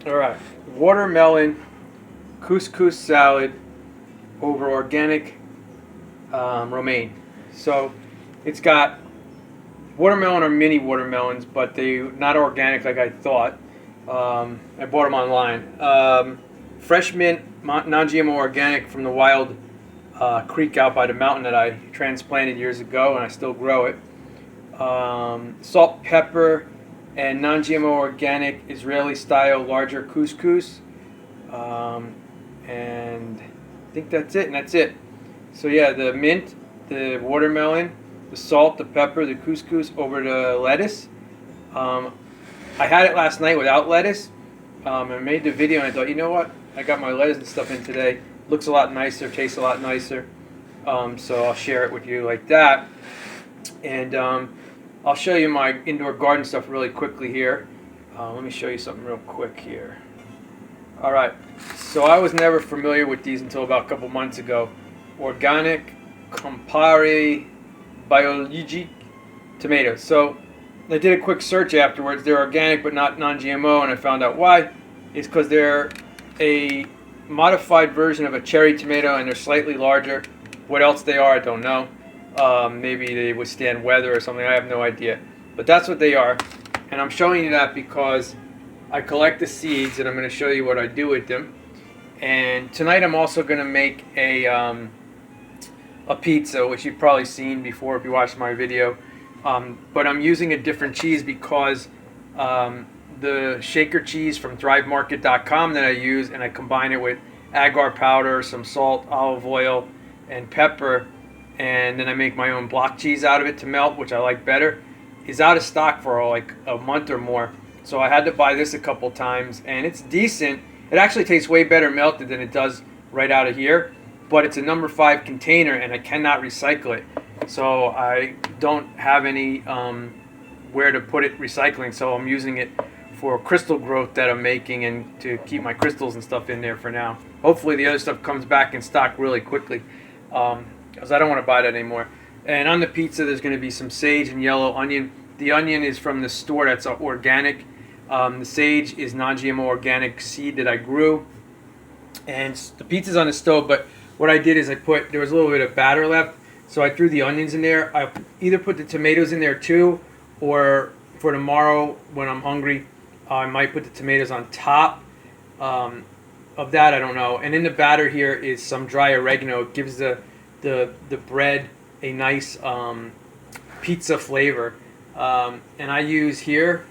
Alright, watermelon couscous salad over organic romaine. So it's got watermelon or mini watermelons, but they're not organic like I thought. I bought them online. Fresh mint, non-GMO organic from the wild creek out by the mountain that I transplanted years ago, and I still grow it. Salt, pepper, and non-GMO organic Israeli style larger couscous. And I think that's it, and that's it. So yeah, the mint, the watermelon, the salt, the pepper, the couscous over the lettuce. I had it last night without lettuce. I made the video and I thought, you know what? I got my lettuce and stuff in today. Looks a lot nicer, tastes a lot nicer. So I'll share it with you like that. And I'll show you my indoor garden stuff really quickly here. Let me show you something real quick here. Alright, so I was never familiar with these until about a couple months ago. Organic Campari Biologique tomatoes. So I did a quick search afterwards. They're organic but not non-GMO, and I found out why. It's because they're a modified version of a cherry tomato, and they're slightly larger. What else they are, I don't know. Maybe they withstand weather or something. I have no idea. But that's what they are. And I'm showing you that because I collect the seeds, and I'm going to show you what I do with them. And tonight I'm also going to make a pizza, which you've probably seen before if you watched my video. But I'm using a different cheese because the shaker cheese from thrivemarket.com that I use, and I combine it with agar powder, some salt, olive oil, and pepper, and then I make my own block cheese out of it to melt, which I like better, is out of stock for like a month or more. So I had to buy this a couple times, and it's decent. It actually tastes way better melted than it does right out of here, but it's a number 5 container, and I cannot recycle it. So I don't have any where to put it recycling, so I'm using it for crystal growth that I'm making and to keep my crystals and stuff in there for now. Hopefully the other stuff comes back in stock really quickly, because I don't want to buy that anymore. And on the pizza there's going to be some sage and yellow onion. The onion is from the store, that's organic. The sage is non-GMO organic seed that I grew. And the pizza's on the stove, but what I did is there was a little bit of batter left, so I threw the onions in there. I either put the tomatoes in there too, or for tomorrow when I'm hungry, I might put the tomatoes on top of that. I don't know. And in the batter here is some dry oregano. It gives the bread a nice pizza flavor. And I use here.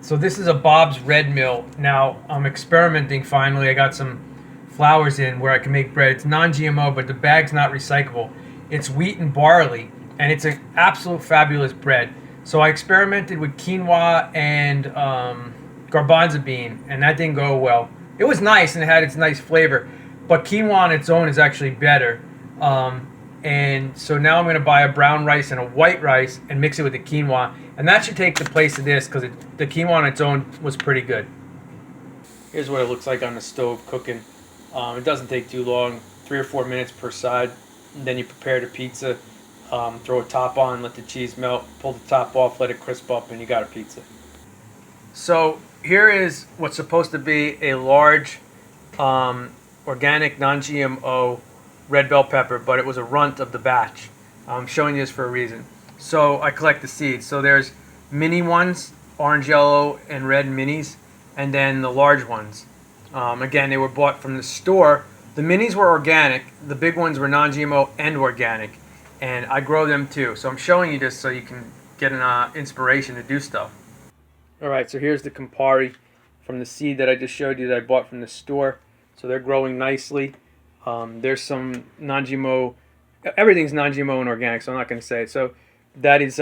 So this is a Bob's Red Mill. Now I'm experimenting finally. I got some flours in where I can make bread. It's non-GMO, but the bag's not recyclable. It's wheat and barley, and it's an absolute fabulous bread. So I experimented with quinoa and garbanzo bean, and that didn't go well. It was nice and it had its nice flavor, but quinoa on its own is actually better. And so now I'm going to buy a brown rice and a white rice and mix it with the quinoa, and that should take the place of this because the quinoa on its own was pretty good. Here's what it looks like on the stove cooking. It doesn't take too long, 3 or 4 minutes per side. And then you prepare the pizza, throw a top on, let the cheese melt, pull the top off, let it crisp up, and you got a pizza. So here is what's supposed to be a large organic non-GMO red bell pepper, but it was a runt of the batch. I'm showing you this for a reason. So I collect the seeds. So there's mini ones, orange, yellow, and red minis, and then the large ones. Again, they were bought from the store. The minis were organic. The big ones were non-GMO and organic, and I grow them too. So I'm showing you this so you can get an inspiration to do stuff. All right, so here's the Campari from the seed that I just showed you that I bought from the store. So they're growing nicely. There's some non-GMO. Everything's non-GMO and organic, so I'm not going to say it. So that is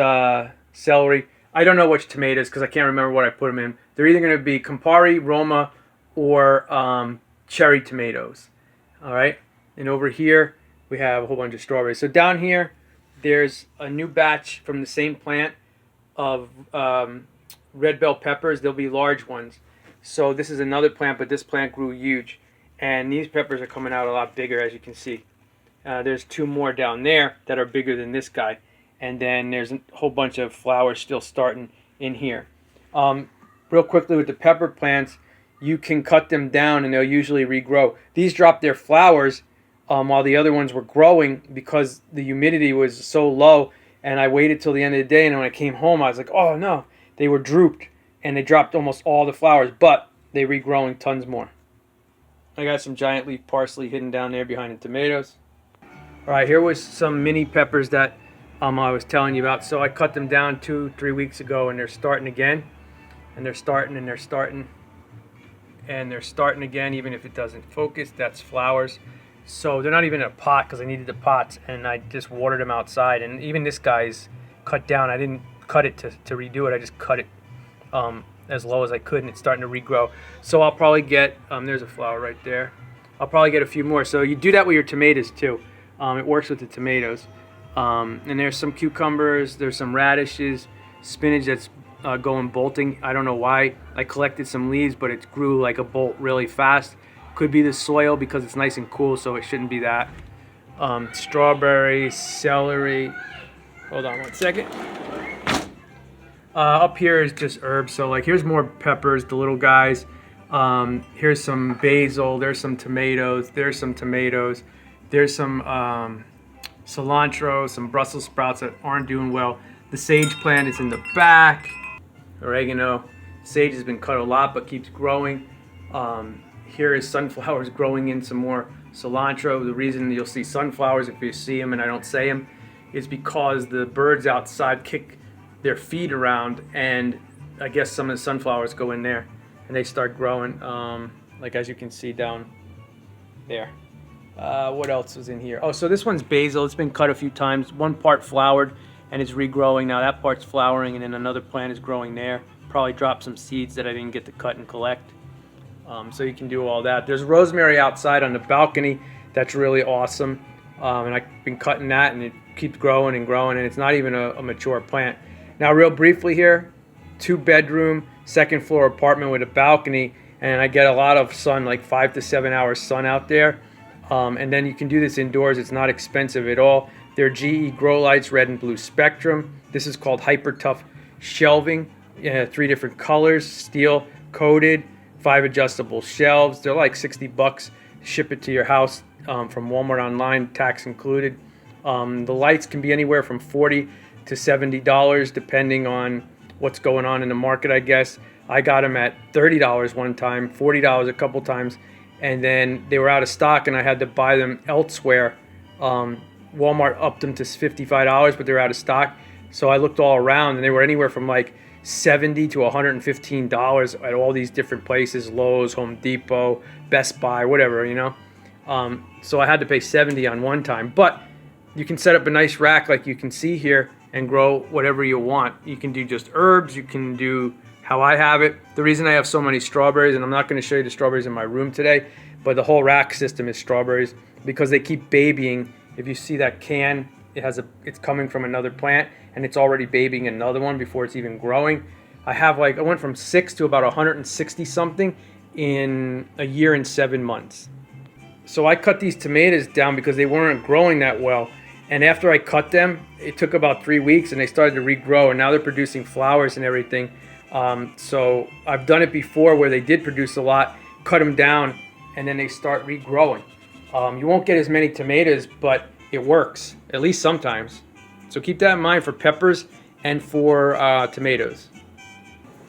celery. I don't know which tomatoes because I can't remember what I put them in. They're either going to be Campari, Roma, or cherry tomatoes. All right, and over here we have a whole bunch of strawberries. So down here there's a new batch from the same plant of red bell peppers. There'll be large ones. So this is another plant, but this plant grew huge, and these peppers are coming out a lot bigger, as you can see. There's 2 more down there that are bigger than this guy, and then there's a whole bunch of flowers still starting in here. Real quickly with the pepper plants, you can cut them down and they'll usually regrow. These dropped their flowers while the other ones were growing because the humidity was so low, and I waited till the end of the day, and when I came home I was like, oh no, they were drooped and they dropped almost all the flowers, but they regrowing tons more. I got some giant leaf parsley hidden down there behind the tomatoes. Alright, here was some mini peppers that I was telling you about. So I cut them down 2-3 weeks ago, and they're starting again, and they're starting and they're starting and they're starting again, even if it doesn't focus. That's flowers. So they're not even in a pot because I needed the pots, and I just watered them outside. And even this guy's cut down. I didn't cut it to redo it. I just cut it as low as I could, and it's starting to regrow. So I'll probably get, there's a flower right there. I'll probably get a few more. So you do that with your tomatoes too. It works with the tomatoes. And there's some cucumbers, there's some radishes, spinach that's going bolting. I don't know why. I collected some leaves, but it grew like a bolt really fast. Could be the soil because it's nice and cool, so it shouldn't be that. Strawberries, celery. Hold on one second. Up here is just herbs. So like here's more peppers, the little guys. Here's some basil. There's some tomatoes. There's some tomatoes. There's some cilantro, some Brussels sprouts that aren't doing well. The sage plant is in the back. Oregano. Sage has been cut a lot but keeps growing. Here is sunflowers growing in some more cilantro. The reason you'll see sunflowers, if you see them and I don't say them, is because the birds outside kick their feet around, and I guess some of the sunflowers go in there and they start growing, like as you can see down there. What else was in here? Oh, so this one's basil. It's been cut a few times. One part flowered and it's regrowing. Now that part's flowering, and then another plant is growing there. Probably dropped some seeds that I didn't get to cut and collect. So you can do all that. There's rosemary outside on the balcony. That's really awesome. And I've been cutting that, and it keeps growing and growing, and it's not even a mature plant. Now, real briefly here, 2-bedroom, second floor apartment with a balcony, and I get a lot of sun, like 5 to 7 hours sun out there. And then you can do this indoors. It's not expensive at all. They're GE grow lights, red and blue spectrum. This is called Hyper Tough shelving. 3 different colors, steel coated, 5 adjustable shelves. They're like $60. Ship it to your house from Walmart online, tax included. The lights can be anywhere from $40 to $70 depending on what's going on in the market, I guess. I got them at $30 one time, $40 a couple times, and then they were out of stock and I had to buy them elsewhere. Walmart upped them to $55, but they're out of stock. So I looked all around, and they were anywhere from like $70 to $115 at all these different places: Lowe's, Home Depot, Best Buy, whatever, you know. So I had to pay $70 on one time, but you can set up a nice rack like you can see here and grow whatever you want. You can do just herbs. You can do how I have it. The reason I have so many strawberries, and I'm not going to show you the strawberries in my room today, but the whole rack system is strawberries because they keep babying. If you see that can, it's coming from another plant, and it's already babying another one before it's even growing. I went from 6 to about 160 something in a year and 7 months. So I cut these tomatoes down because they weren't growing that well. And after I cut them, it took about 3 weeks, and they started to regrow, and now they're producing flowers and everything. So I've done it before where they did produce a lot, cut them down, and then they start regrowing. You won't get as many tomatoes, but it works, at least sometimes. So keep that in mind for peppers and for tomatoes.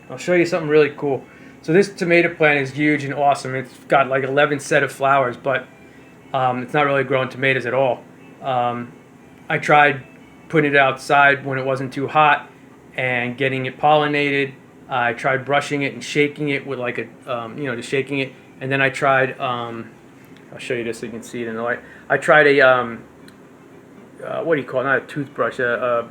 I'll show you something really cool. So this tomato plant is huge and awesome. It's got like 11 set of flowers, but it's not really growing tomatoes at all. I tried putting it outside when it wasn't too hot and getting it pollinated. I tried brushing it and shaking it with like just shaking it. And then I tried, I'll show you this so you can see it in the light. I tried a, what do you call it? Not a toothbrush, a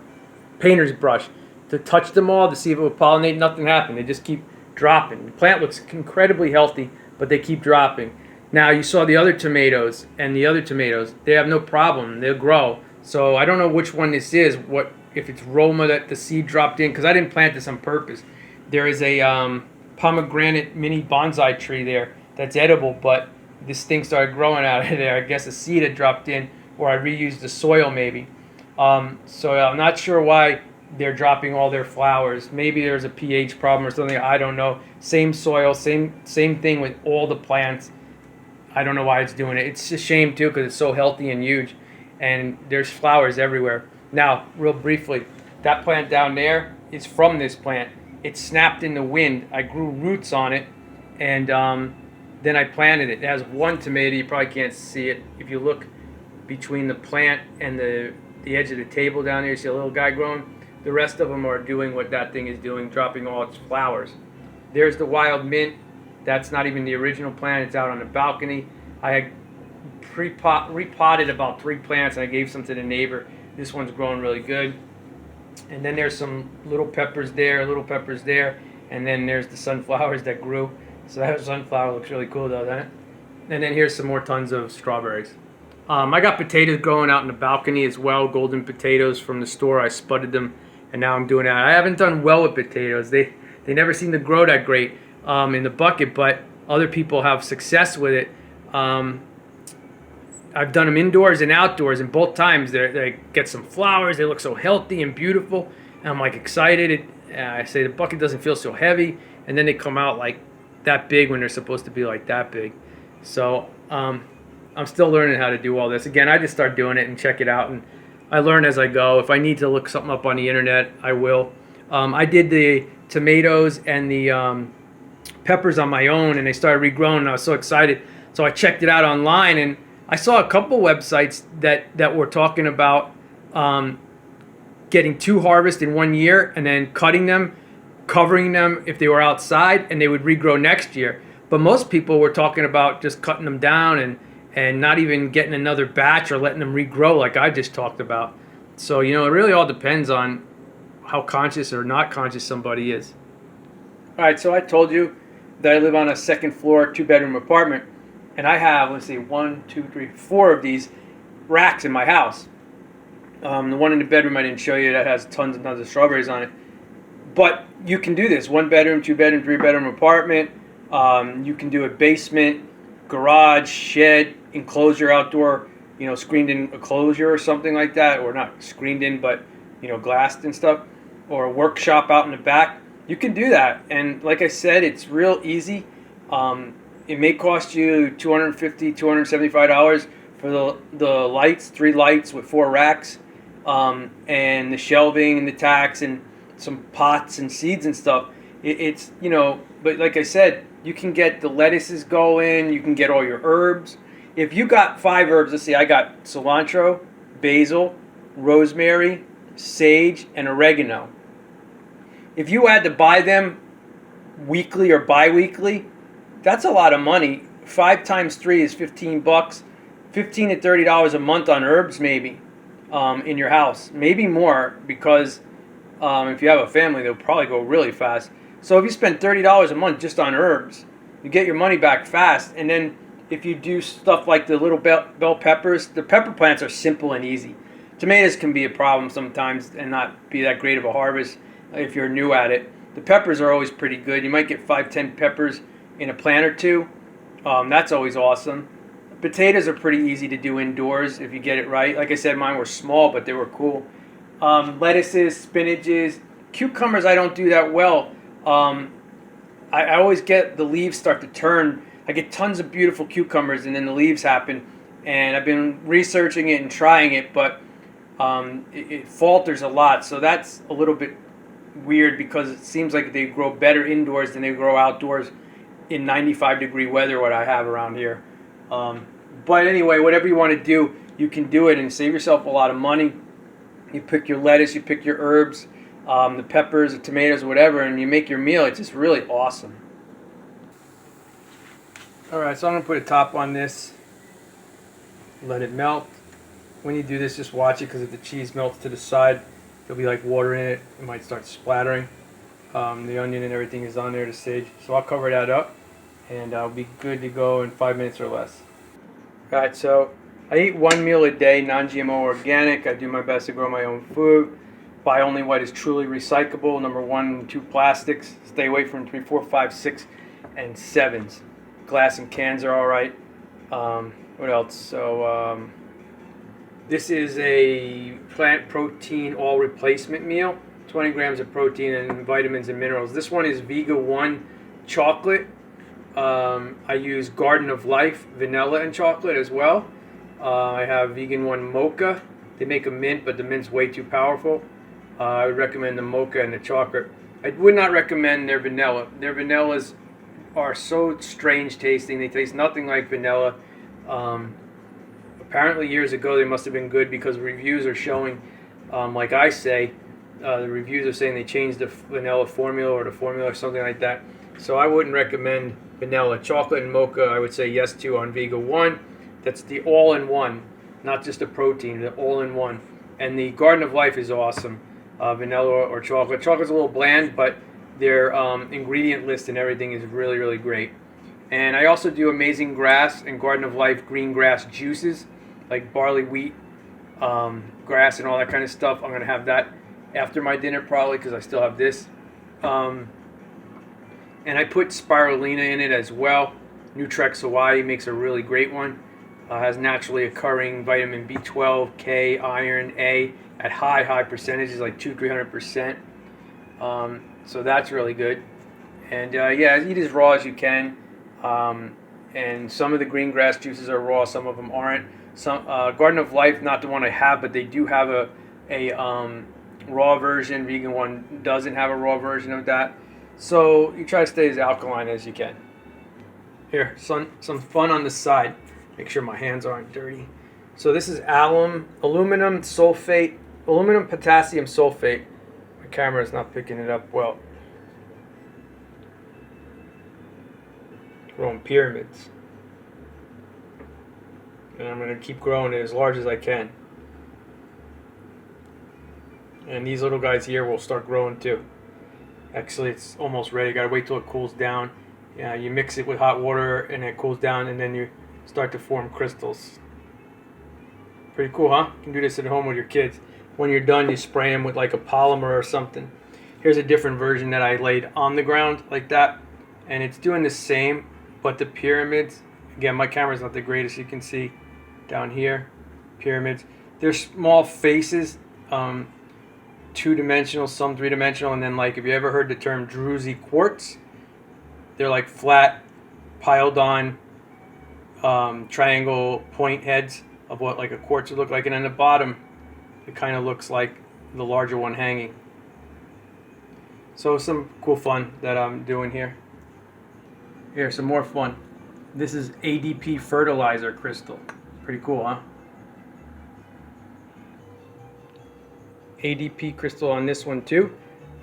painter's brush to touch them all to see if it would pollinate. Nothing happened. They just keep dropping. The plant looks incredibly healthy, but they keep dropping. Now you saw the other tomatoes, and the other tomatoes, they have no problem. They'll grow. So I don't know which one this is, if it's Roma that the seed dropped in, because I didn't plant this on purpose. There is a pomegranate mini bonsai tree there that's edible, but this thing started growing out of there. I guess a seed had dropped in, or I reused the soil maybe. So I'm not sure why they're dropping all their flowers. Maybe there's a pH problem or something. I don't know. Same soil, same thing with all the plants. I don't know why it's doing it. It's a shame too because it's so healthy and huge, and there's flowers everywhere. Now, real briefly, that plant down there is from this plant. It snapped in the wind. I grew roots on it, and then I planted it. It has one tomato. You probably can't see it. If you look between the plant and the edge of the table down there, you see a little guy growing. The rest of them are doing what that thing is doing, dropping all its flowers. There's the wild mint. That's not even the original plant. It's out on the balcony. I had repotted about 3 plants, and I gave some to the neighbor. This one's growing really good. And then there's some little peppers there, and then there's the sunflowers that grew. So that sunflower looks really cool, doesn't it? And then here's some more tons of strawberries. I got potatoes growing out in the balcony as well, golden potatoes from the store. I spudded them, and now I'm doing that. I haven't done well with potatoes. They never seem to grow that great in the bucket, but other people have success with it. I've done them indoors and outdoors, and both times they get some flowers. They look so healthy and beautiful, and I'm like excited. I say the bucket doesn't feel so heavy, and then they come out like that big when they're supposed to be like that big. So I'm still learning how to do all this. Again, I just start doing it and check it out, and I learn as I go. If I need to look something up on the internet, I will. I did the tomatoes and the peppers on my own, and they started regrowing, and I was so excited. So I checked it out online, and I saw a couple websites that were talking about getting 2 harvests in 1 year and then cutting them, covering them if they were outside, and they would regrow next year. But most people were talking about just cutting them down and not even getting another batch or letting them regrow like I just talked about. So, it really all depends on how conscious or not conscious somebody is. All right, so I told you that I live on a 2nd floor, 2-bedroom apartment, and I have, let's see, 1, 2, 3, 4 of these racks in my house. The one in the bedroom I didn't show you that has tons and tons of strawberries on it. But you can do this, 1-bedroom, 2-bedroom, 3-bedroom apartment. You can do a basement, garage, shed, enclosure, outdoor, screened in enclosure or something like that, or not screened in, but glassed and stuff, or a workshop out in the back. You can do that, and like I said, it's real easy. It may cost you $250, $275 for the lights, 3 lights with 4 racks, and the shelving and the tacks and some pots and seeds and stuff. It's but like I said, you can get the lettuces going, you can get all your herbs. If you got 5 herbs, let's see, I got cilantro, basil, rosemary, sage, and oregano. If you had to buy them weekly or bi-weekly, that's a lot of money. 5 times 3 is $15. $15 to $30 a month on herbs, maybe, in your house. Maybe more, because if you have a family, they'll probably go really fast. So if you spend $30 a month just on herbs, you get your money back fast. And then if you do stuff like the little bell peppers, the pepper plants are simple and easy. Tomatoes can be a problem sometimes and not be that great of a harvest if you're new at it. The peppers are always pretty good. You might get 5-10 peppers in a plant or 2. That's always awesome. Potatoes are pretty easy to do indoors if you get it right. Like I said, mine were small, but they were cool. Lettuces, spinaches, cucumbers I don't do that well. I always get the leaves start to turn. I get tons of beautiful cucumbers, and then the leaves happen. And I've been researching it and trying it, but it falters a lot. So that's a little bit weird, because it seems like they grow better indoors than they grow outdoors in 95-degree weather, what I have around here. But anyway, whatever you want to do, you can do it and save yourself a lot of money. You pick your lettuce, you pick your herbs, the peppers, the tomatoes, whatever, and you make your meal. It's just really awesome. Alright, so I'm going to put a top on this. Let it melt. When you do this, just watch it, because if the cheese melts to the side, there'll be like water in it. It might start splattering. The onion and everything is on there, the sage. So I'll cover that up, and I'll be good to go in 5 minutes or less. Alright, so I eat 1 meal a day, non-GMO organic. I do my best to grow my own food. Buy only what is truly recyclable. Number 1 and 2 plastics. Stay away from 3, 4, 5, 6, and 7s. Glass and cans are alright. What else? So this is a plant protein all replacement meal. 20 grams of protein and vitamins and minerals. This one is Vega 1 chocolate. I use Garden of Life vanilla and chocolate as well. I have Vegan 1 mocha. They make a mint, but the mint's way too powerful. I would recommend the mocha and the chocolate. I would not recommend their vanilla. Their vanillas are so strange tasting. They taste nothing like vanilla. Apparently years ago they must have been good because reviews are showing, like I say, the reviews are saying they changed the vanilla formula or the formula or something like that. So I wouldn't recommend vanilla. Chocolate and mocha I would say yes to on Vega 1. That's the all-in-one, not just a protein, the all-in-one. And the Garden of Life is awesome. Vanilla or chocolate. Chocolate's a little bland, but their ingredient list and everything is really, really great. And I also do Amazing Grass and Garden of Life green grass juices, like barley, wheat, grass, and all that kind of stuff. I'm going to have that after my dinner probably because I still have this. And I put spirulina in it as well. Nutrex Hawaii makes a really great one. Has naturally occurring vitamin B12, K, iron, A at high percentages, like 200-300%. So that's really good. And yeah, eat as raw as you can. And some of the green grass juices are raw, some of them aren't. Some Garden of Life, not the one I have, but they do have a raw version. Vegan 1 doesn't have a raw version of that. So you try to stay as alkaline as you can. Here, some fun on the side. Make sure my hands aren't dirty. So this is aluminum potassium sulfate. My camera is not picking it up well. Growing pyramids. And I'm going to keep growing it as large as I can. And these little guys here will start growing too. Actually, it's almost ready. Got to wait till it cools down. Yeah, you mix it with hot water and it cools down, and then you start to form crystals. Pretty cool, huh? You can do this at home with your kids. When you're done, you spray them with like a polymer or something. Here's a different version that I laid on the ground like that, and it's doing the same, but the pyramids, again, my camera's not the greatest, you can see down here, pyramids. They're small faces, two-dimensional, some three-dimensional, and then like, if you ever heard the term druzy quartz, they're like flat, piled on triangle point heads of what like a quartz would look like, and on the bottom it kind of looks like the larger one hanging. So some cool fun that I'm doing here. Here, some more fun. This is ADP fertilizer crystal. Pretty cool, huh? ADP crystal on this one too,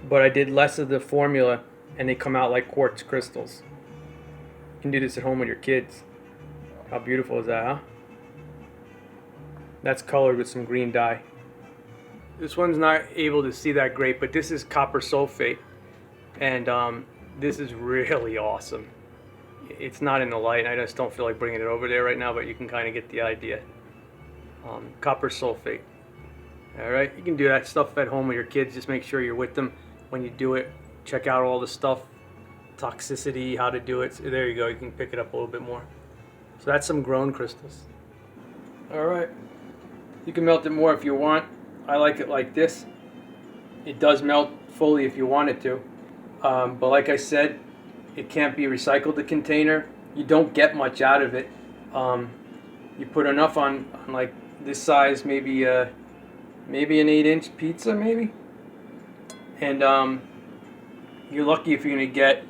but I did less of the formula and they come out like quartz crystals. You can do this at home with your kids. How beautiful is that, huh? That's colored with some green dye. This one's not able to see that great, but this is copper sulfate, and this is really awesome. It's not in the light, I just don't feel like bringing it over there right now, but you can kind of get the idea. Copper sulfate. Alright, you can do that stuff at home with your kids. Just make sure you're with them when you do it. Check out all the stuff, toxicity, how to do it. So there you go, you can pick it up a little bit more. So that's some grown crystals. Alright, you can melt it more if you want. I like it like this. It does melt fully if you want it to. But like I said, it can't be recycled, the container. You don't get much out of it. You put enough on like this size, maybe maybe an 8-inch pizza, maybe. And you're lucky if you're gonna get,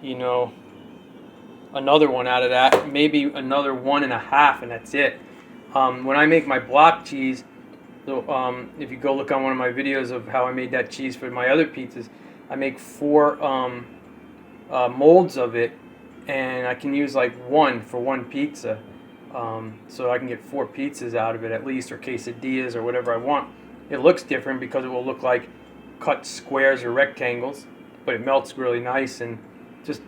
you know, another one out of that. Maybe another 1.5, and that's it. When I make my block cheese, so if you go look on one of my videos of how I made that cheese for my other pizzas, I make 4 molds of it, and I can use like 1 for 1 pizza. So I can get 4 pizzas out of it at least, or quesadillas, or whatever I want. It looks different because it will look like cut squares or rectangles, but it melts really nice, and just,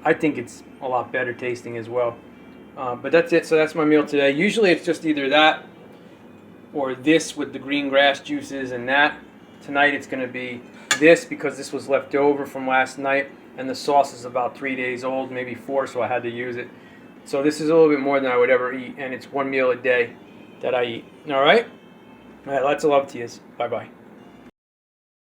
I think it's a lot better tasting as well. But that's it. So that's my meal today. Usually it's just either that or this with the green grass juices and that. Tonight it's going to be this because this was left over from last night, and the sauce is about 3 days old, maybe 4, so I had to use it. So this is a little bit more than I would ever eat, and it's 1 meal a day that I eat. All right? All right, lots of love to you. Bye-bye.